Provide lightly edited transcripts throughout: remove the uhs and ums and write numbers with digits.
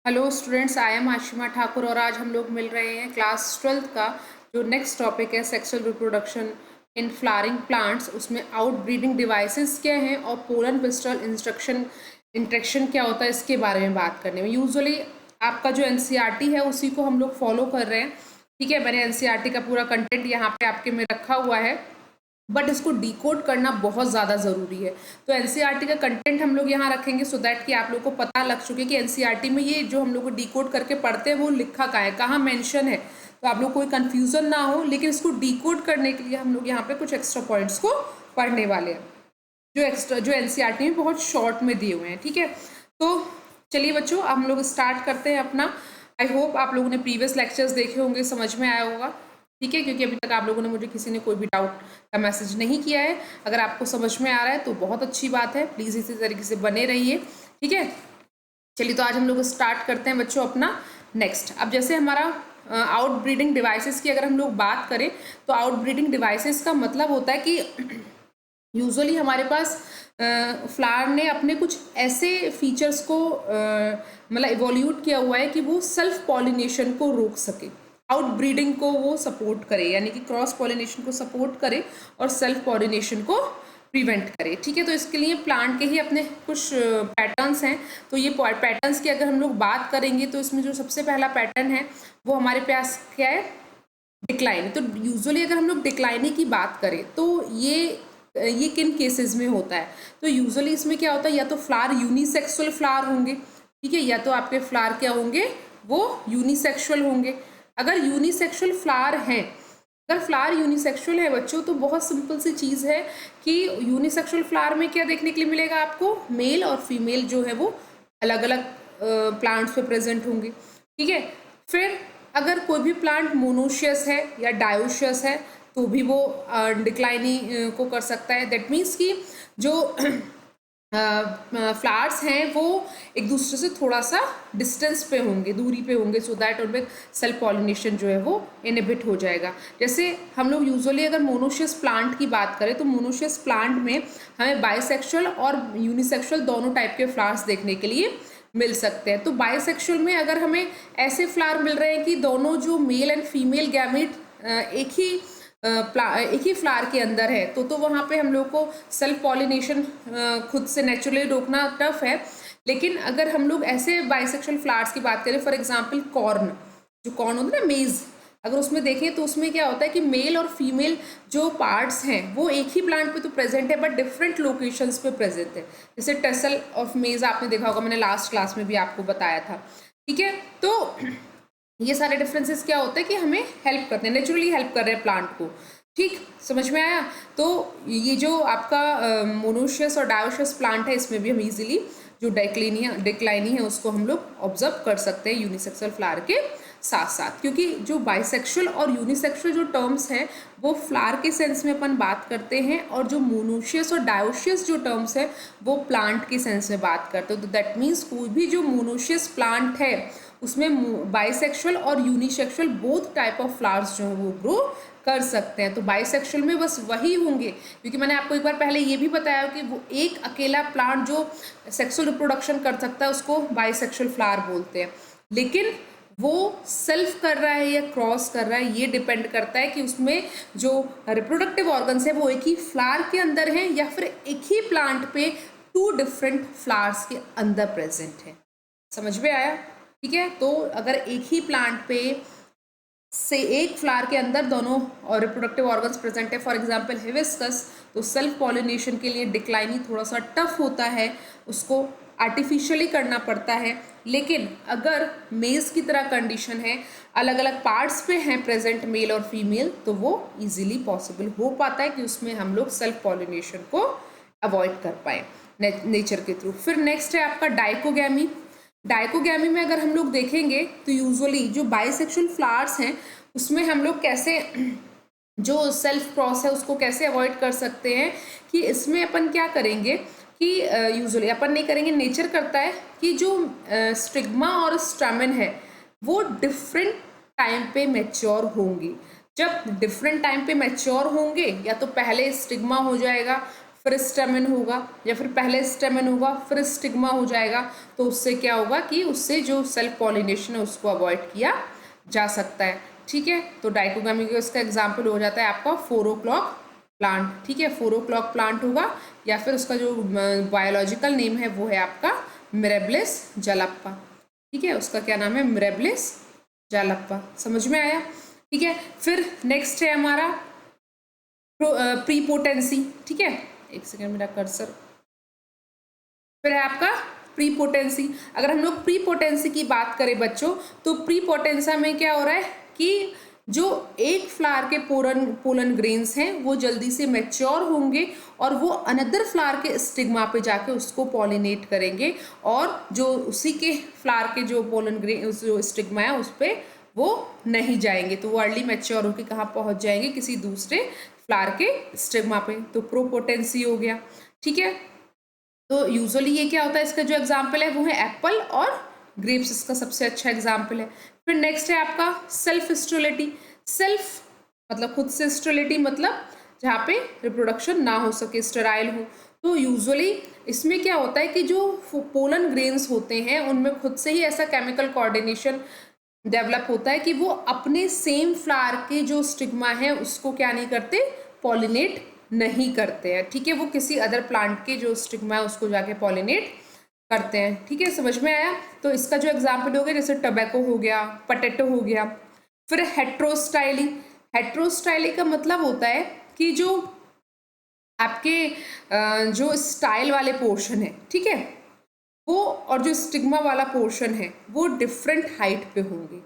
Hello students, I am Ashima Thakur और आज हम लोग मिल रहे हैं क्लास 12th का जो नेक्स्ट टॉपिक है sexual reproduction in flowering plants. उसमें आउट ब्रीडिंग डिवाइसेस क्या हैं और पोलन पिस्टल इंस्ट्रक्शन इंट्रैक्शन क्या होता है इसके बारे में बात करने में। यूजुअली आपका जो एनसीईआरटी है उसी को हम लोग फॉलो कर रहे हैं। ठीक है, मैंने एनसीईआरटी का पूरा कंटेंट यहाँ पे आपके में रखा हुआ है, बट इसको डिकोड करना बहुत ज़्यादा ज़रूरी है। तो एनसीईआरटी का कंटेंट हम लोग यहाँ रखेंगे सो दैट कि आप लोग को पता लग चुके कि एनसीईआरटी में ये जो हम लोग को डिकोड करके पढ़ते हैं वो लिखा कहाँ है, कहाँ मेंशन है, तो आप लोग कोई कन्फ्यूज़न ना हो। लेकिन इसको डिकोड करने के लिए हम लोग यहाँ पे कुछ एक्स्ट्रा पॉइंट्स को पढ़ने वाले हैं जो एनसीईआरटी में बहुत शॉर्ट में दिए हुए हैं। ठीक है, तो चलिए बच्चों, अब हम लोग स्टार्ट करते हैं अपना। आई होप आप लोगों ने प्रीवियस लेक्चर्स देखे होंगे, समझ में आया होगा। ठीक है, क्योंकि अभी तक आप लोगों ने मुझे किसी ने कोई भी डाउट का मैसेज नहीं किया है। अगर आपको समझ में आ रहा है तो बहुत अच्छी बात है, प्लीज़ इसी तरीके से बने रहिए। ठीक है, चलिए तो आज हम लोग स्टार्ट करते हैं बच्चों अपना नेक्स्ट। अब जैसे हमारा आउट ब्रीडिंग डिवाइसेस की अगर हम लोग बात करें तो आउट ब्रीडिंग डिवाइसेस का मतलब होता है कि यूजुअली हमारे पास फ्लावर ने अपने कुछ ऐसे फीचर्स को मतलब इवोल्यूट किया हुआ है कि वो सेल्फ पॉलिनेशन को रोक सके, आउट ब्रीडिंग को वो सपोर्ट करे, यानी कि क्रॉस पॉलिनेशन को सपोर्ट करे और सेल्फ पॉलिनेशन को प्रिवेंट करे। ठीक है, तो इसके लिए प्लांट के ही अपने कुछ पैटर्न्स हैं। तो ये पैटर्न्स की अगर हम लोग बात करेंगे तो इसमें जो सबसे पहला पैटर्न है वो हमारे पास क्या है, डिक्लाइन। तो यूजुअली अगर हम लोग डिक्लाइनिंग की बात करें तो ये किन केसेस में होता है, तो यूजुअली इसमें क्या होता है, या तो फ्लावर यूनिसेक्सुअल फ्लावर होंगे, ठीक है, या तो आपके फ्लावर क्या होंगे, वो यूनिसेक्सुअल होंगे। अगर यूनिसेक्सुअल फ्लावर हैं, अगर फ्लावर यूनिसेक्सुअल है बच्चों, तो बहुत सिंपल सी चीज़ है कि यूनिसेक्सुअल फ्लावर में क्या देखने के लिए मिलेगा आपको, मेल और फीमेल जो है वो अलग अलग प्लांट्स पे प्रेजेंट होंगे। ठीक है, फिर अगर कोई भी प्लांट मोनोशियस है या डायोशियस है तो भी वो डिक्लाइनिंग को कर सकता है। दैट मीन्स कि जो फ्लावर्स हैं वो एक दूसरे से थोड़ा सा डिस्टेंस पे होंगे, दूरी पे होंगे, सो दैट उनमें सेल्फ पॉलिनेशन जो है वो इनहिबिट हो जाएगा। जैसे हम लोग यूजुअली अगर मोनोशियस प्लांट की बात करें तो मोनोशियस प्लांट में हमें बाइसेक्सुअल और यूनिसेक्सुअल दोनों टाइप के फ्लावर्स देखने के लिए मिल सकते हैं। तो बाइसेक्सुअल में अगर हमें ऐसे फ्लावर मिल रहे हैं कि दोनों जो मेल एंड फीमेल गैमेट एक ही फ्लावर के अंदर है, तो वहाँ पे हम लोग को सेल्फ पॉलिनेशन खुद से नेचुरली रोकना टफ है। लेकिन अगर हम लोग ऐसे बाइसेक्सुअल फ्लावर्स की बात करें, फॉर एग्जांपल कॉर्न, जो कॉर्न होता है ना, मेज, अगर उसमें देखें तो उसमें क्या होता है कि मेल और फीमेल जो पार्ट्स हैं वो एक ही प्लांट पे तो प्रेजेंट है बट डिफरेंट लोकेशंस पे प्रेजेंट है। जैसे टेसल ऑफ मेज आपने देखा होगा, मैंने लास्ट क्लास में भी आपको बताया था। ठीक है, तो ये सारे डिफरेंसेस क्या होते हैं कि हमें हेल्प करते हैं, नेचुरली हेल्प कर रहे हैं प्लांट को। ठीक, समझ में आया। तो ये जो आपका मोनोशियस और डायोशियस प्लांट है, इसमें भी हम इजीली जो डिक्लाइनी है उसको हम लोग ऑब्जर्व कर सकते हैं यूनिसेक्सुअल फ्लावर के साथ साथ, क्योंकि जो बाइसेक्सुअल और यूनिसेक्सुअल जो टर्म्स हैं वो फ्लावर के सेंस में अपन बात करते हैं, और जो मोनोशियस और डायोशियस जो टर्म्स है वो प्लांट के सेंस में बात करते हैं। तो दैट मीन्स कोई भी जो मोनोशियस प्लांट है उसमें बाइसेक्सुअल और unisexual both type of flowers जो है वो ग्रो कर सकते हैं। तो बाइसेक्सुअल में बस वही होंगे, क्योंकि मैंने आपको एक बार पहले ये भी बताया कि वो एक अकेला प्लांट जो सेक्सुअल रिप्रोडक्शन कर सकता है उसको बाइसेक्सुअल फ्लावर बोलते हैं। लेकिन वो सेल्फ कर रहा है या क्रॉस कर रहा है, ये डिपेंड करता है कि उसमें जो रिप्रोडक्टिव ऑर्गन्स है वो एक ही फ्लावर के अंदर है या फिर एक ही प्लांट पे 2 डिफरेंट फ्लावर्स के अंदर प्रेजेंट है। समझ में आया। ठीक है, तो अगर एक ही प्लांट पे से एक फ्लावर के अंदर दोनों और रिप्रोडक्टिव ऑर्गन्स प्रेजेंट है, फॉर एग्जांपल हिबिस्कस, तो सेल्फ पॉलिनेशन के लिए डिक्लाइनिंग थोड़ा सा टफ होता है, उसको आर्टिफिशियली करना पड़ता है। लेकिन अगर मेज की तरह कंडीशन है, अलग अलग पार्ट्स पे हैं प्रेजेंट मेल और फीमेल, तो वो इजीली पॉसिबल हो पाता है कि उसमें हम लोग सेल्फ पॉलिनेशन को अवॉइड कर पाए नेचर के थ्रू। फिर नेक्स्ट है आपका डाइकोगैमी। डाइकोगैमी में अगर हम लोग देखेंगे तो यूजुअली जो बाइसेक्सुअल फ्लावर्स हैं उसमें हम लोग कैसे जो सेल्फ क्रॉस है उसको कैसे अवॉइड कर सकते हैं, कि इसमें अपन क्या करेंगे कि यूजुअली अपन नहीं करेंगे, नेचर करता है कि जो स्टिग्मा और स्टैमेन है वो डिफरेंट टाइम पे मैच्योर होंगी। जब डिफरेंट टाइम पे मैच्योर होंगे, या तो पहले स्टिग्मा हो जाएगा फिर स्टेमन होगा, या फिर पहले स्टेमन होगा फिर स्टिग्मा हो जाएगा, तो उससे क्या होगा कि उससे जो सेल्फ पॉलिनेशन है उसको अवॉइड किया जा सकता है। ठीक है, तो डाइकोगामी का इसका एग्जाम्पल हो जाता है आपका 4 o'clock प्लांट। ठीक है, 4 o'clock प्लांट होगा, या फिर उसका जो बायोलॉजिकल नेम है वो है आपका मिरेबलिस जालप्पा। ठीक है, उसका क्या नाम है, मिरेबलिस जालप्पा। समझ में आया? ठीक है, फिर नेक्स्ट है हमारा प्रीपोटेंसी। ठीक है, एक सेकेंड मेरा कर्सर। फिर है आपका प्रीपोटेंसी। अगर हम लोग प्रीपोटेंसी की बात करें बच्चों, तो प्रीपोटेंसा में क्या हो रहा है कि जो एक फ्लावर के पोलन ग्रेन्स हैं वो जल्दी से मैच्योर होंगे और वो अनदर फ्लावर के स्टिग्मा पे जाके उसको पॉलिनेट करेंगे, और जो उसी के फ्लावर के जो पोलन ग्रेन जो स्टिग्मा है उस पर वो नहीं जाएंगे, तो वो अर्ली मैच्योर होकर कहाँ पहुँच जाएंगे, किसी दूसरे फ्लावर के स्टिग्मा पे। तो प्रोपोटेंसी हो गया। ठीक है, तो यूजुअली ये क्या होता है, इसका जो एग्जाम्पल है वो है एप्पल और ग्रेप्स, इसका सबसे अच्छा एग्जाम्पल है। फिर नेक्स्ट है आपका सेल्फ स्टेरिलिटी। सेल्फ मतलब खुद से, स्टेरिलिटी मतलब जहाँ पे रिप्रोडक्शन ना हो सके, स्टेराइल हो। तो यूजुअली इसमें क्या होता है कि जो पोलन ग्रेन्स होते हैं उनमें खुद से ही ऐसा केमिकल कोऑर्डिनेशन डेवलप होता है कि वो अपने सेम फ्लावर के जो स्टिग्मा है उसको क्या नहीं करते, पॉलिनेट नहीं करते हैं। ठीक है, वो किसी अदर प्लांट के जो स्टिग्मा है उसको जाके पॉलिनेट करते हैं। ठीक है, समझ में आया? तो इसका जो एग्जाम्पल हो गया जैसे टोबैको हो गया, पोटैटो हो गया। फिर हेट्रोस्टाइली। हेट्रोस्टाइली का मतलब होता है कि जो आपके जो स्टाइल वाले पोर्शन है, ठीक है, वो और जो स्टिग्मा वाला पोर्शन है वो डिफरेंट हाइट पे होंगे।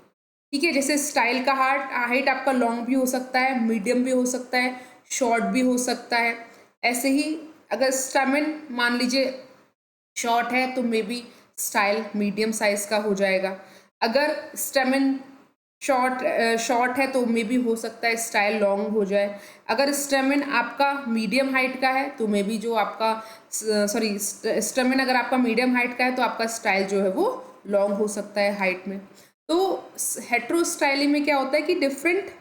ठीक है, जैसे स्टाइल का हाइट आपका लॉन्ग भी हो सकता है, मीडियम भी हो सकता है, शॉर्ट भी हो सकता है। ऐसे ही अगर स्टेमन मान लीजिए शॉर्ट है तो may be style medium size का हो जाएगा। अगर स्टेमन शॉर्ट है तो मे बी हो सकता है स्टाइल लॉन्ग हो जाए। अगर स्टेमन आपका मीडियम हाइट का है तो मे बी जो आपका स्टेमन अगर आपका मीडियम हाइट का है तो आपका स्टाइल जो है वो लॉन्ग हो सकता है हाइट में। तो हेट्रोस्टाइली में क्या होता है कि डिफरेंट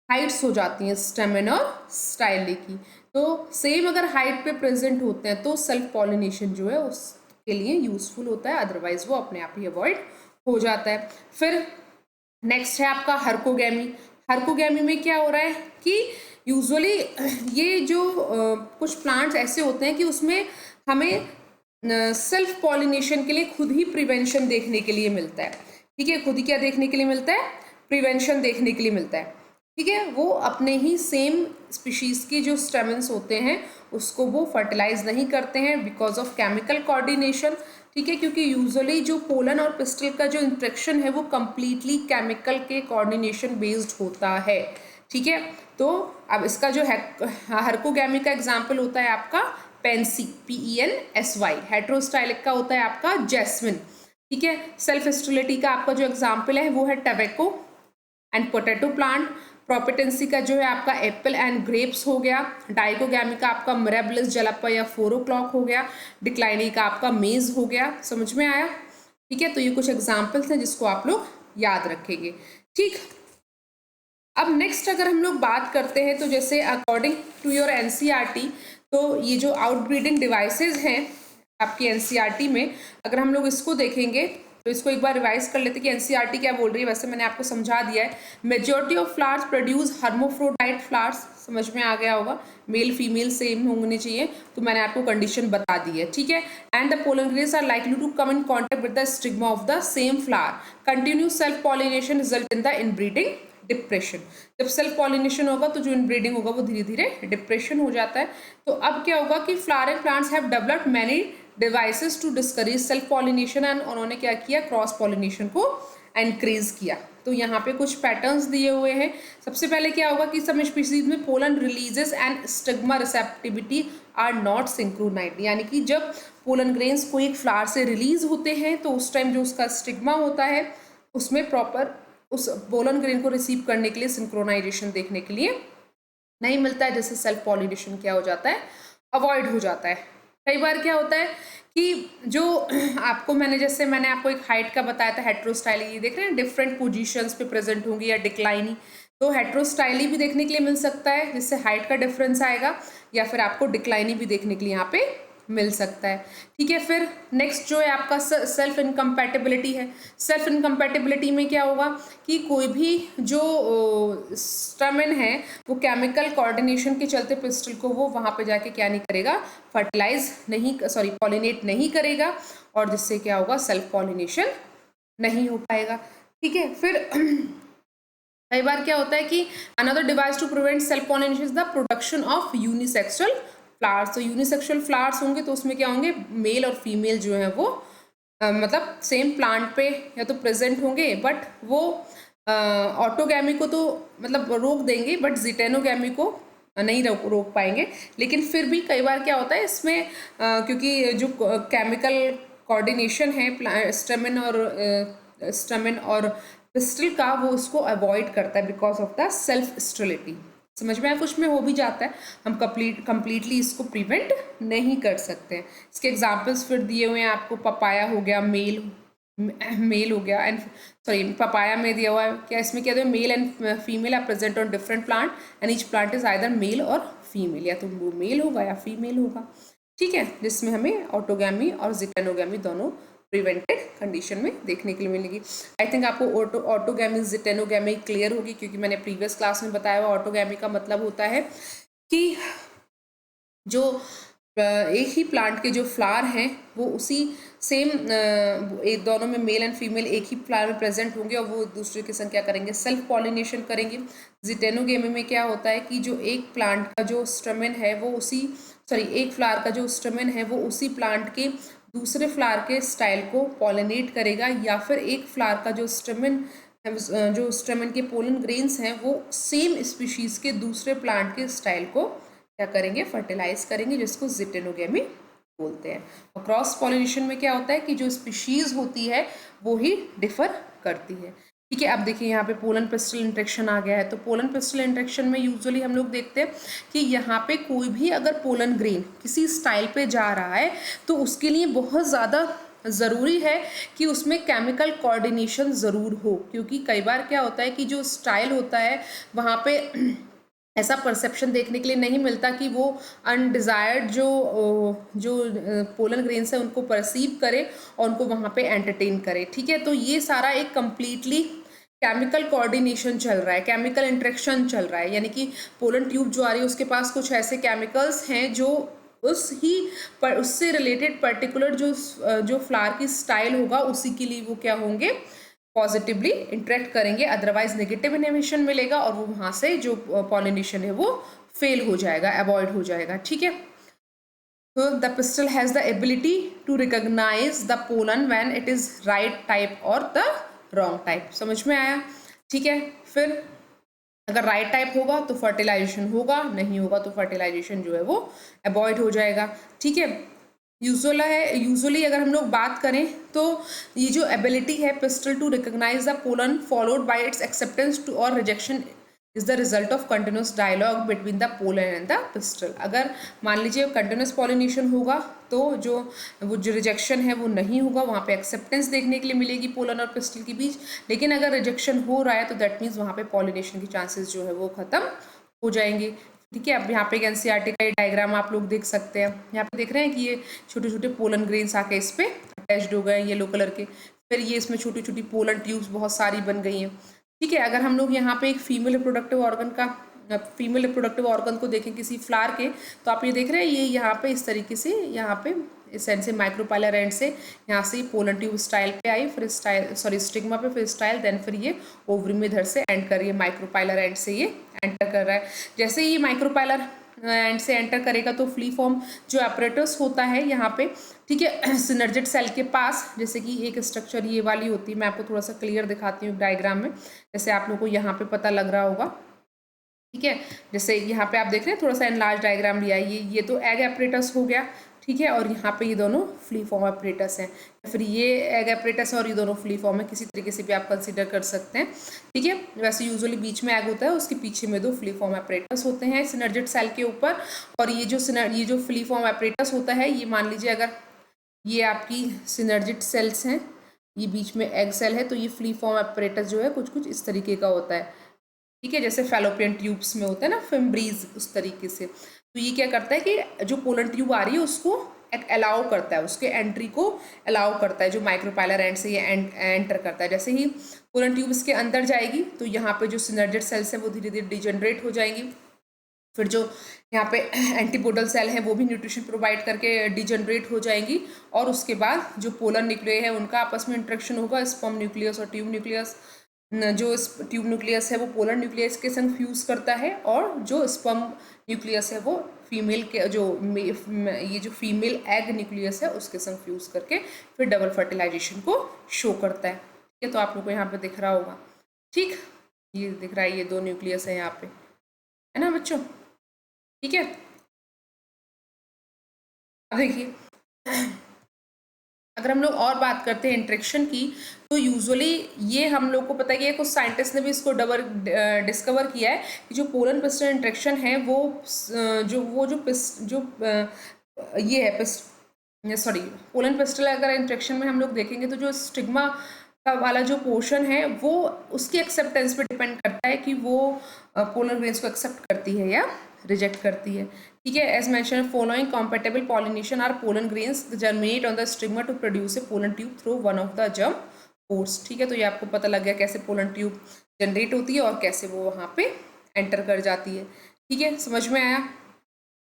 हाइट्स हो जाती हैं स्टेमन और स्टाइली की। तो सेम अगर हाइट पे प्रेजेंट होते हैं तो सेल्फ पॉलिनेशन जो है उसके लिए यूजफुल होता है, अदरवाइज वो अपने आप ही अवॉइड हो जाता है। फिर नेक्स्ट है आपका हर्कोगैमी। हर्कोगैमी में क्या हो रहा है कि यूजुअली ये जो कुछ प्लांट्स ऐसे होते हैं कि उसमें हमें सेल्फ पॉलिनेशन के लिए खुद ही प्रिवेंशन देखने के लिए मिलता है। ठीक है, खुद ही क्या देखने के लिए मिलता है, प्रिवेंशन देखने के लिए मिलता है। ठीक है, वो अपने ही सेम स्पीशीज के जो स्टेमन्स होते हैं उसको वो फर्टिलाइज नहीं करते हैं बिकॉज ऑफ केमिकल कोऑर्डिनेशन। ठीक है, क्योंकि यूजुअली जो पोलन और पिस्टल का जो इंट्रैक्शन है वो कम्प्लीटली केमिकल के कोऑर्डिनेशन बेस्ड होता है। ठीक है, तो अब इसका जो है हर्कोगैमी का एग्जाम्पल होता है आपका पेंसी, PENSY। हेट्रोस्टाइलिक का होता है आपका जैस्मिन। ठीक है, सेल्फ स्टेरिलिटी का आपका जो एग्जाम्पल है वो है टोबैको एंड पोटैटो प्लांट। प्रोपेटेंसी का जो है आपका एप्पल एंड ग्रेप्स हो गया। डाइकोगैमी का आपका मिरेबलिस जालप्पा या 4 o'clock हो गया। डिक्लाइनी का आपका मेज हो गया। समझ में आया? ठीक है, तो ये कुछ एग्जाम्पल्स हैं जिसको आप लोग याद रखेंगे। ठीक, अब नेक्स्ट अगर हम लोग बात करते हैं तो जैसे अकॉर्डिंग टू योर NCERT, तो ये जो आउटब्रीडिंग डिवाइसेस हैं आपकी NCERT में, अगर हम लोग इसको देखेंगे तो इसको एक बार रिवाइज कर लेते हैं कि NCERT क्या बोल रही है। वैसे मैंने आपको समझा दिया है। Majority of flowers produce hermaphrodite flowers, समझ में आ गया होगा, मेल फीमेल सेम होने चाहिए, तो मैंने आपको कंडीशन बता दी है। ठीक है, and the pollen grains are likely to come in contact with the stigma of the same flower. Continuous self pollination result in the inbreeding depression. जब सेल्फ पॉलिनेशन होगा तो जो इनब्रीडिंग होगा वो धीरे धीरे डिप्रेशन हो जाता है। तो अब क्या होगा कि flowering plants have developed many devices to discourage self pollination, and उन्होंने क्या किया, क्रॉस पॉलिनेशन को एनकरेज किया। तो यहाँ पे कुछ पैटर्न्स दिए हुए हैं। सबसे पहले क्या होगा कि सम स्पीशीज में pollen releases and stigma receptivity are not synchronised, यानी कि जब पोलन ग्रेन्स कोई एक फ्लावर से रिलीज होते हैं तो उस टाइम जो उसका स्टिग्मा होता है उसमें प्रॉपर उस पोलन ग्रेन को रिसीव करने के लिए सिंक्रोनाइजेशन देखने के लिए नहीं मिलता है, जिससे सेल्फ पॉलिनेशन क्या हो जाता है, अवॉइड हो जाता है। कई बार क्या होता है कि जो आपको मैंने आपको एक हाइट का बताया था हेट्रोस्टाइली, देख रहे हैं डिफरेंट पोजीशंस पे प्रेजेंट होंगी या डिक्लाइनी। तो हेट्रोस्टाइली भी देखने के लिए मिल सकता है जिससे हाइट का डिफरेंस आएगा, या फिर आपको डिक्लाइनी भी देखने के लिए यहाँ पे मिल सकता है। ठीक है, फिर नेक्स्ट जो है आपका सेल्फ इनकम्पैटिबिलिटी है। सेल्फ इनकम्पैटिबिलिटी में क्या होगा कि कोई भी जो स्टमेन है वो केमिकल कोऑर्डिनेशन के चलते पिस्टल को वो वहाँ पे जाके क्या नहीं करेगा, फर्टिलाइज नहीं, सॉरी पॉलिनेट नहीं करेगा, और जिससे क्या होगा, सेल्फ पॉलिनेशन नहीं हो पाएगा। ठीक है, फिर कई बार क्या होता है कि another device to prevent self pollination is the production of unisexual flowers. तो यूनिसेक्सुअल फ्लावर्स होंगे तो उसमें क्या होंगे, मेल और फीमेल जो है वो मतलब सेम प्लांट पे या तो प्रेजेंट होंगे, बट वो ऑटोगैमी को तो मतलब रोक देंगे, बट जिटेनोगैमी को नहीं रोक पाएंगे। लेकिन फिर भी कई बार क्या होता है इसमें क्योंकि जो केमिकल कोऑर्डिनेशन है स्टमेन और पिस्टल का, वो उसको अवॉइड करता है because of the self sterility. समझ में आया, कुछ में हो भी जाता है, हम कंप्लीटली इसको प्रिवेंट नहीं कर सकते हैं। इसके एग्जांपल्स फिर दिए हुए हैं आपको, पपाया हो गया, मेल हो गया, एंड सॉरी पपाया में दिया हुआ है क्या, इसमें क्या दिया, male and female are present on different plant and each plant is either male और फीमेल, या तो वो मेल होगा या फीमेल होगा। ठीक है, जिसमें हमें ऑटोगैमी और जिटेनोगैमी दोनों प्रिवेंटेड कंडीशन में देखने के लिए मिलेगी। आई थिंक आपको ऑटोगैमी जिटेनोगैमी क्लियर होगी, क्योंकि मैंने प्रीवियस क्लास में बताया हुआ ऑटोगैमी का मतलब होता है कि जो एक ही प्लांट के जो फ्लावर हैं वो उसी सेम एक दोनों में मेल एंड फीमेल एक ही फ्लावर में प्रेजेंट होंगे और वो एक दूसरे के संग क्या करेंगे, सेल्फ पॉलिनेशन करेंगे। जिटेनोगेमी में क्या होता है कि जो एक प्लांट का जो स्टमेन है वो एक फ्लावर का जो स्टमेन है वो उसी प्लांट के दूसरे फ्लावर के स्टाइल को पॉलिनेट करेगा, या फिर एक फ्लावर का जो स्टमेन के पोलन ग्रेन्स हैं वो सेम स्पीशीज के दूसरे प्लांट के स्टाइल को क्या करेंगे, फर्टिलाइज करेंगे, जिसको जिटेनोगेमी बोलते हैं। और क्रॉस पॉलिनेशन में क्या होता है कि जो स्पीशीज होती है वो ही डिफर करती है। ठीक है, अब देखिए यहाँ पे पोलन पिस्टल इंट्रैक्शन आ गया है। तो पोलन पिस्टल इंट्रैक्शन में यूजुअली हम लोग देखते हैं कि यहाँ पे कोई भी अगर पोलन ग्रेन किसी स्टाइल पे जा रहा है तो उसके लिए बहुत ज़्यादा ज़रूरी है कि उसमें केमिकल कोऑर्डिनेशन ज़रूर हो, क्योंकि कई बार क्या होता है कि जो स्टाइल होता है वहाँ पे ऐसा परसेप्शन देखने के लिए नहीं मिलता कि वो अनडिज़ायर्ड जो पोलन ग्रेन्स है उनको परसीव करे और उनको वहाँ पे एंटरटेन करे। ठीक है, तो ये सारा एक कम्प्लीटली केमिकल कोऑर्डिनेशन चल रहा है, केमिकल इंट्रैक्शन चल रहा है, यानी कि पोलन ट्यूब जो आ रही है उसके पास कुछ ऐसे केमिकल्स हैं जो उससे रिलेटेड पर्टिकुलर जो फ्लावर की स्टाइल होगा उसी के लिए वो क्या होंगे, पॉजिटिवली इंटरेक्ट करेंगे, अदरवाइज नेगेटिव इनहिबिशन मिलेगा और वो वहाँ से जो पॉलिनेशन है वो फेल हो जाएगा, अवॉइड हो जाएगा। ठीक है, तो the pistil has the ability to recognise the pollen when it is right type और द रॉन्ग टाइप। समझ में आया? ठीक है, फिर अगर राइट टाइप होगा तो फर्टिलाइजेशन होगा, नहीं होगा तो फर्टिलाइजेशन जो है वो अवॉइड हो जाएगा। ठीक है, यूजुअली अगर हम लोग बात करें तो ये जो एबिलिटी है pistil to recognise the pollen followed by its acceptance to और rejection is the result of continuous dialogue between the pollen and the pistil. अगर मान लीजिए कंटिन्यूस पॉलिनेशन होगा तो वो जो रिजेक्शन है वो नहीं होगा, वहाँ पे एक्सेप्टेंस देखने के लिए मिलेगी पोलन और पिस्टल के बीच। लेकिन अगर रिजेक्शन हो रहा है तो दैट मीन्स वहाँ पे पॉलिनेशन की चांसेस जो है वो खत्म हो जाएंगे। ठीक है, अब यहाँ पे एक एनसीईआरटी का डायग्राम आप लोग देख सकते हैं। यहाँ पे देख रहे हैं कि ये छोटे छोटे पोलन ग्रेन्स आके इस पे अटैच्ड हो गए हैं येलो कलर के, फिर ये इसमें छोटी छोटी पोलन ट्यूब्स बहुत सारी बन गई हैं। ठीक है, अगर हम लोग यहाँ पे एक फीमेल रिप्रोडक्टिव ऑर्गन को देखें किसी फ्लावर के, तो आप ये देख रहे हैं ये यहाँ पे इस तरीके से यहाँ पे इस एंड से माइक्रोपाइलर एंड से यहाँ से पोलन ट्यूब स्टाइल पे आई, फिर स्टिग्मा पे, फिर स्टाइल, देन फिर ये ओवरी में इधर से एंड कर रही है, माइक्रोपाइलर एंड से ये एंटर कर रहा है। जैसे ही ये माइक्रोपाइलर एंड से एंटर करेगा तो फ्ली फॉर्म जो एपरेटस होता है यहाँ पे, ठीक है, सिनर्जिड सेल के पास, जैसे कि एक स्ट्रक्चर ये वाली होती है, मैं आपको थोड़ा सा क्लियर दिखाती हूँ डायग्राम में, जैसे आप लोगों को यहाँ पे पता लग रहा होगा। ठीक है, जैसे यहाँ पे आप देख रहे हैं थोड़ा सा एनलार्ज डायग्राम लिया है, ये तो एग एपरेटस हो गया। ठीक है, और यहाँ पे ये दोनों फ्ली फॉर्म एपरेटस हैं, फिर ये एग एपरेटस और ये दोनों फ्ली फॉर्म है, किसी तरीके से भी आप कंसीडर कर सकते हैं। ठीक है, वैसे यूजुअली बीच में एग होता है, उसके पीछे में दो फ्ली फॉर्म एपरेटस होते हैं सिनर्जिड सेल के ऊपर। और ये जो फ्ली फॉर्म एपरेटस होता है, ये मान लीजिए अगर ये आपकी सिनर्जिड सेल्स हैं, ये बीच में एग सेल है, तो ये फ्ली फॉर्म एपरेटस जो है कुछ कुछ इस तरीके का होता है। ठीक है, जैसे फैलोपियन ट्यूब्स में होता है ना फिम्ब्रीज, उस तरीके से। तो ये क्या करता है कि जो पोलन ट्यूब आ रही है उसको अलाउ करता है, उसके एंट्री को अलाउ करता है, जो माइक्रोपाइलर एंड से ये एंटर करता है। जैसे ही पोलन ट्यूब इसके अंदर जाएगी तो यहाँ पे जो सिनर्जिड सेल्स हैं वो धीरे धीरे डिजनरेट हो जाएंगी। फिर जो यहाँ पे एंटीपोडल सेल हैं वो भी न्यूट्रिशन प्रोवाइड करके डिजनरेट हो जाएंगी, और उसके बाद जो पोलन न्यूक्लियस है उनका आपस में इंट्रैक्शन होगा, स्पर्म न्यूक्लियस और ट्यूब न्यूक्लियस। जो ट्यूब न्यूक्लियस है वो पोलर न्यूक्लियस के संग फ्यूज करता है, और जो स्पर्म न्यूक्लियस है वो फीमेल के ये जो फीमेल एग न्यूक्लियस है उसके संग फ्यूज करके फिर डबल फर्टिलाइजेशन को शो करता है। ठीक है, तो आप लोग को यहाँ पे दिख रहा होगा। ठीक, ये दिख रहा है, ये दो न्यूक्लियस है यहाँ पे, है ना बच्चों। ठीक है, अब देखिए अगर हम लोग और बात करते हैं इंट्रैक्शन की, तो यूजुअली ये हम लोग को पता है कि कुछ साइंटिस्ट ने भी इसको डिस्कवर किया है कि जो पोलन पिस्टल इंट्रैक्शन है वो ये है सॉरी पोलन पिस्टल अगर इंट्रैक्शन में हम लोग देखेंगे तो जो स्टिग्मा का वाला जो पोर्शन है वो उसकी एक्सेप्टेंस पे डिपेंड करता है कि वो पोलन ग्रेन्स को एक्सेप्ट करती है या रिजेक्ट करती है। ठीक है, as mention following compatible pollination are pollen grains germinate on the stigma to produce a pollen tube through one of the germ pores. ठीक है, तो ये आपको पता लग गया कैसे पोलन ट्यूब जनरेट होती है और कैसे वो वहाँ पे एंटर कर जाती है। ठीक है, समझ में आया।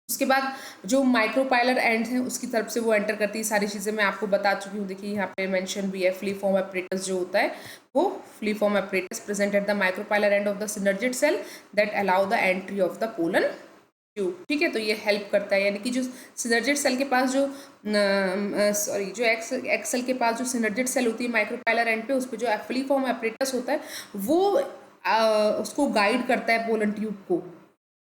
उसके बाद जो माइक्रोपाइलर एंड है उसकी तरफ से वो एंटर करती है, सारी चीज़ें मैं आपको बता चुकी हूँ। देखिए यहाँ पे मेंशन भी है, फ्लीफॉर्म एपरेटस जो होता है वो filiform apparatus present at the micropylar end of the synergid cell that allow the entry of the pollen tube. ठीक है, तो ये हेल्प करता है, यानी कि जो सिनर्जिड सेल के पास जो जो एक्सेल के पास जो सिनर्जिड सेल होती है माइक्रोपाइलर एंड पे, उस पर जो फ्लीफॉर्म एपरेटस होता है वो उसको गाइड करता है पोलन ट्यूब को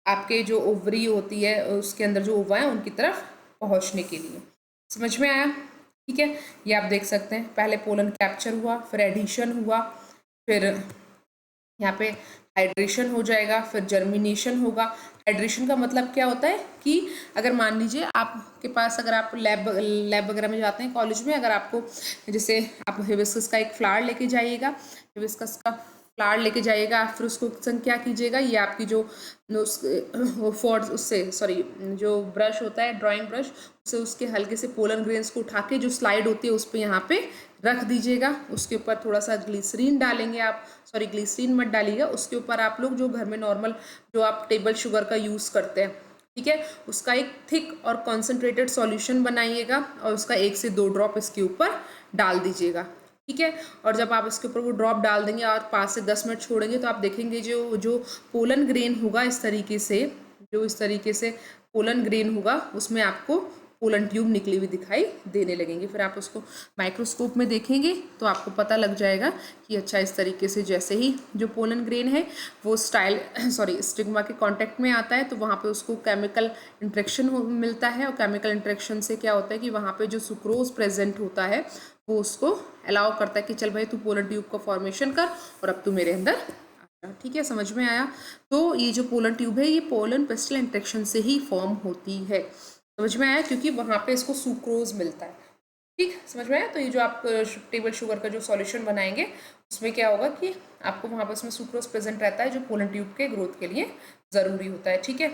आपके जो ओवरी होती है उसके अंदर जो ओवा है उनकी तरफ पहुंचने के लिए। समझ में आया। ठीक है, ये आप देख सकते हैं, पहले पोलन कैप्चर हुआ, फिर एडिशन हुआ, फिर यहाँ पे हाइड्रेशन हो जाएगा, फिर जर्मिनेशन होगा। हाइड्रेशन का मतलब क्या होता है कि अगर मान लीजिए आपके पास, अगर आप लैब वगैरह में जाते हैं कॉलेज में, अगर आपको जैसे आप हिबिस्कस का एक फ्लावर लेके जाइएगा, हिबिस्कस का फ्लावर लेके जाइएगा, फिर उसको क्या कीजिएगा, ये आपकी जो जो ब्रश होता है ड्राइंग ब्रश, उससे उसके हल्के से पोलन ग्रेन्स को उठा के जो स्लाइड होती है उस पर यहाँ पे रख दीजिएगा। उसके ऊपर थोड़ा सा ग्लिसरीन डालेंगे आप, ग्लिसरीन मत डालिएगा, उसके ऊपर आप लोग जो घर में नॉर्मल जो आप टेबल शुगर का यूज़ करते हैं, ठीक है, उसका एक थिक और कॉन्सेंट्रेटेड सॉल्यूशन बनाइएगा और उसका 1 से 2 ड्रॉप इसके ऊपर डाल दीजिएगा। ठीक है, और जब आप इसके ऊपर वो ड्रॉप डाल देंगे और 5 से 10 मिनट छोड़ेंगे तो आप देखेंगे जो पोलन ग्रेन होगा इस तरीके से पोलन ग्रेन होगा उसमें आपको पोलन ट्यूब निकली हुई दिखाई देने लगेंगे। फिर आप उसको माइक्रोस्कोप में देखेंगे तो आपको पता लग जाएगा कि अच्छा इस तरीके से जैसे ही जो पोलन ग्रेन है वो स्टिग्मा के कांटेक्ट में आता है तो वहाँ पे उसको केमिकल इंट्रैक्शन मिलता है, और केमिकल इंट्रैक्शन से क्या होता है कि वहाँ पे जो सुक्रोज प्रेजेंट होता है वो उसको अलाउ करता है कि चल भाई तू पोलन ट्यूब का फॉर्मेशन कर और अब तू मेरे अंदर आ। ठीक है, समझ में आया। तो ये जो पोलन ट्यूब है ये पोलन पिस्टल इंट्रैक्शन से ही फॉर्म होती है। समझ में आया, क्योंकि वहाँ पे इसको सुक्रोज मिलता है। ठीक, समझ में आया। तो ये जो आप टेबल शुगर का जो सॉल्यूशन बनाएंगे उसमें क्या होगा कि आपको वहाँ पर उसमें सुक्रोज प्रेजेंट रहता है जो पोलन ट्यूब के ग्रोथ के लिए ज़रूरी होता है। ठीक है,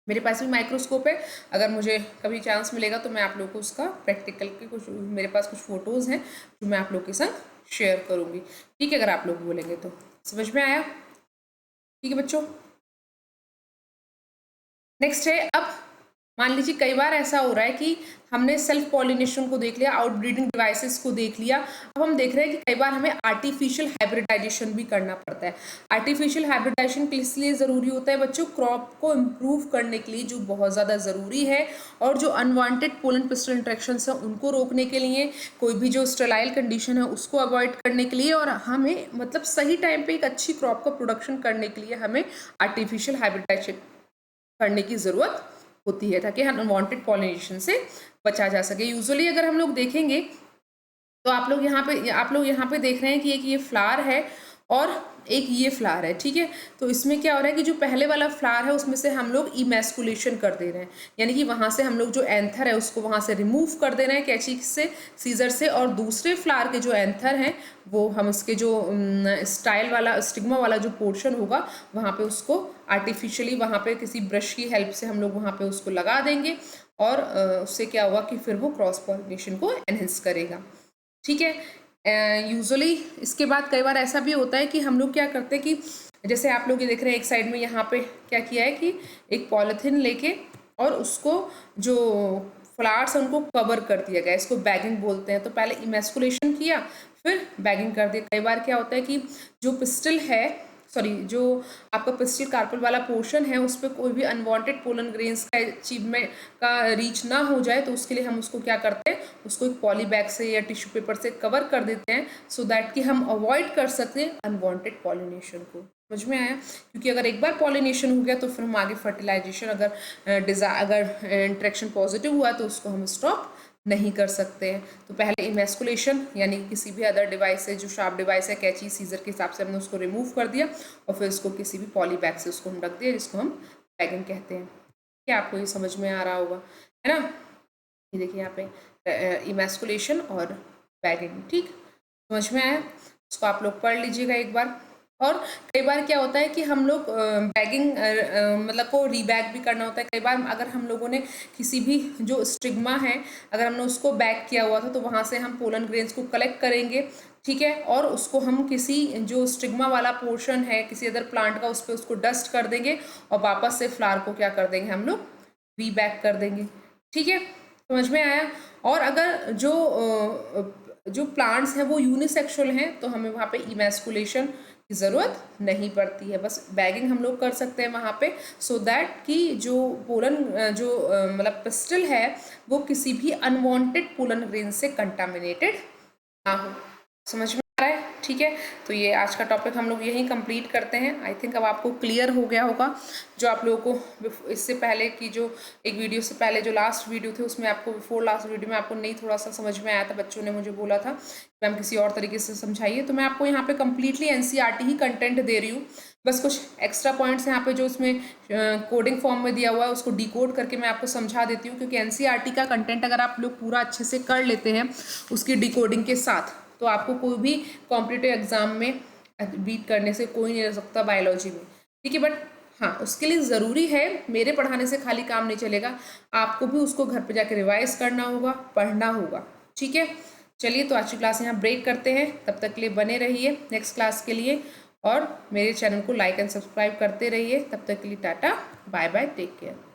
मेरे पास भी माइक्रोस्कोप है, अगर मुझे कभी चांस मिलेगा तो मैं आप लोगों को उसका प्रैक्टिकल के कुछ, मेरे पास कुछ फ़ोटोज़ हैं जो मैं आप लोग के साथ शेयर करूँगी। ठीक है, अगर आप लोग बोलेंगे तो। समझ में आया। ठीक है बच्चों, नेक्स्ट है, अब मान लीजिए कई बार ऐसा हो रहा है कि हमने सेल्फ पॉलिनेशन को देख लिया, आउटब्रीडिंग डिवाइसेस को देख लिया, अब हम देख रहे हैं कि कई बार हमें आर्टिफिशियल हाइब्रिडाइजेशन भी करना पड़ता है। आर्टिफिशियल हाइब्रिडाइजेशन किस लिए ज़रूरी होता है बच्चों? क्रॉप को इम्प्रूव करने के लिए, जो बहुत ज़्यादा ज़रूरी है, और जो अनवांटेड पोलन पिस्टल इंट्रैक्शंस हैं उनको रोकने के लिए, कोई भी जो स्टेराइल कंडीशन है उसको अवॉइड करने के लिए, और हमें मतलब सही टाइम पर एक अच्छी क्रॉप का प्रोडक्शन करने के लिए हमें आर्टिफिशियल हाइब्रिडाइजेशन करने की ज़रूरत होती है ताकि अनवांटेड पॉलिनेशन से बचा जा सके। यूजुअली अगर हम लोग देखेंगे तो आप लोग यहाँ पे देख रहे हैं कि एक ये फ्लावर है और एक ये फ्लावर है, ठीक है। तो इसमें क्या हो रहा है कि जो पहले वाला फ्लावर है उसमें से हम लोग इमेस्कुलेशन कर दे रहे हैं, यानी कि वहाँ से हम लोग जो एंथर है उसको वहाँ से रिमूव कर दे रहे हैं कैंची से, सीजर से, और दूसरे फ्लावर के जो एंथर हैं वो हम इसके जो स्टाइल वाला स्टिग्मा वाला जो पोर्शन होगा वहाँ पे उसको आर्टिफिशियली वहाँ पे किसी ब्रश की हेल्प से हम लोग वहाँ पे उसको लगा देंगे, और उससे क्या होगा कि फिर वो क्रॉस पॉलिनेशन को एनहेंस करेगा, ठीक है। यूजुअली इसके बाद कई बार ऐसा भी होता है कि हम लोग क्या करते हैं कि जैसे आप लोग ये देख रहे हैं एक साइड में यहाँ पे क्या किया है कि एक पॉलीथीन लेके और उसको जो फ्लावर्स हैं उनको कवर कर दिया गया, इसको बैगिंग बोलते हैं। तो पहले इमेस्कुलेशन किया फिर बैगिंग कर दिया। कई बार क्या होता है कि जो पिस्टल है, सॉरी, जो आपका पिस्टल कार्पल वाला पोर्शन है उस पर कोई भी अनवांटेड पोलन ग्रेन्स का अचीवमेंट का रीच ना हो जाए, तो उसके लिए हम उसको क्या करते हैं, उसको एक पॉली बैग से या टिश्यू पेपर से कवर कर देते हैं, सो दैट कि हम अवॉइड कर सकते हैं अनवांटेड पॉलिनेशन को। समझ में आया? क्योंकि अगर एक बार पॉलिनेशन हो गया तो फिर हम आगे फर्टिलाइजेशन अगर इंट्रैक्शन पॉजिटिव हुआ तो उसको हम स्टॉप नहीं कर सकते हैं। तो पहले इमेस्कुलेशन यानी किसी भी अदर डिवाइस से, जो शार्प डिवाइस है, कैंची, सीजर के हिसाब से हमने उसको रिमूव कर दिया, और फिर उसको किसी भी पॉली बैग से उसको हम रख दिया, जिसको हम बैगिंग कहते हैं। क्या आपको ये समझ में आ रहा होगा, है ना? ये देखिए यहाँ पे इमेस्कुलेशन और बैगिंग, ठीक समझ में आया? उसको आप लोग पढ़ लीजिएगा एक बार। और कई बार क्या होता है कि हम लोग बैगिंग मतलब को रीबैग भी करना होता है। कई बार अगर हम लोगों ने किसी भी जो स्टिग्मा है अगर हमने उसको बैग किया हुआ था तो वहाँ से हम पोलन ग्रेन्स को कलेक्ट करेंगे, ठीक है, और उसको हम किसी जो स्टिग्मा वाला पोर्शन है किसी अदर प्लांट का उस पर उसको डस्ट कर देंगे और वापस से फ्लावर को क्या कर देंगे हम लोग रीबैग कर देंगे, ठीक है, समझ में आया? और अगर जो प्लांट्स हैं वो यूनिसेक्सुअल हैं तो हमें वहाँ पे इमेस्कुलेशन की ज़रूरत नहीं पड़ती है, बस बैगिंग हम लोग कर सकते हैं वहाँ पे, सो दैट कि जो पोलन जो मतलब पिस्टल है वो किसी भी अनवांटेड पोलन ग्रेन से कंटामिनेटेड ना हो। समझ में आ रहा है? ठीक है, तो ये आज का टॉपिक हम लोग यहीं कंप्लीट करते हैं। आई थिंक अब आपको क्लियर हो गया होगा। जो आप लोगों को इससे पहले की जो एक वीडियो से पहले जो लास्ट वीडियो थे उसमें आपको बिफोर लास्ट वीडियो में आपको नहीं थोड़ा सा समझ में आया था, बच्चों ने मुझे बोला था मैम किसी और तरीके से समझाइए, तो मैं आपको यहाँ पे कम्प्लीटली एनसीईआरटी ही कंटेंट दे रही हूँ। बस कुछ एक्स्ट्रा पॉइंट्स यहाँ पे जो इसमें कोडिंग फॉर्म में दिया हुआ है उसको डिकोड करके मैं आपको समझा देती हूँ, क्योंकि एनसीईआरटी का कंटेंट अगर आप लोग पूरा अच्छे से कर लेते हैं उसकी डिकोडिंग के साथ तो आपको कोई भी कॉम्पिटिटिव एग्जाम में बीट करने से कोई नहीं रह सकता बायोलॉजी में, ठीक है। बट हाँ, उसके लिए ज़रूरी है, मेरे पढ़ाने से खाली काम नहीं चलेगा, आपको भी उसको घर पे जाके रिवाइज करना होगा, पढ़ना होगा, ठीक है। चलिए, तो आज की क्लास यहाँ ब्रेक करते हैं, तब तक के लिए बने रहिए नेक्स्ट क्लास के लिए, और मेरे चैनल को लाइक एंड सब्सक्राइब करते रहिए। तब तक के लिए ta ta, bye bye, take care.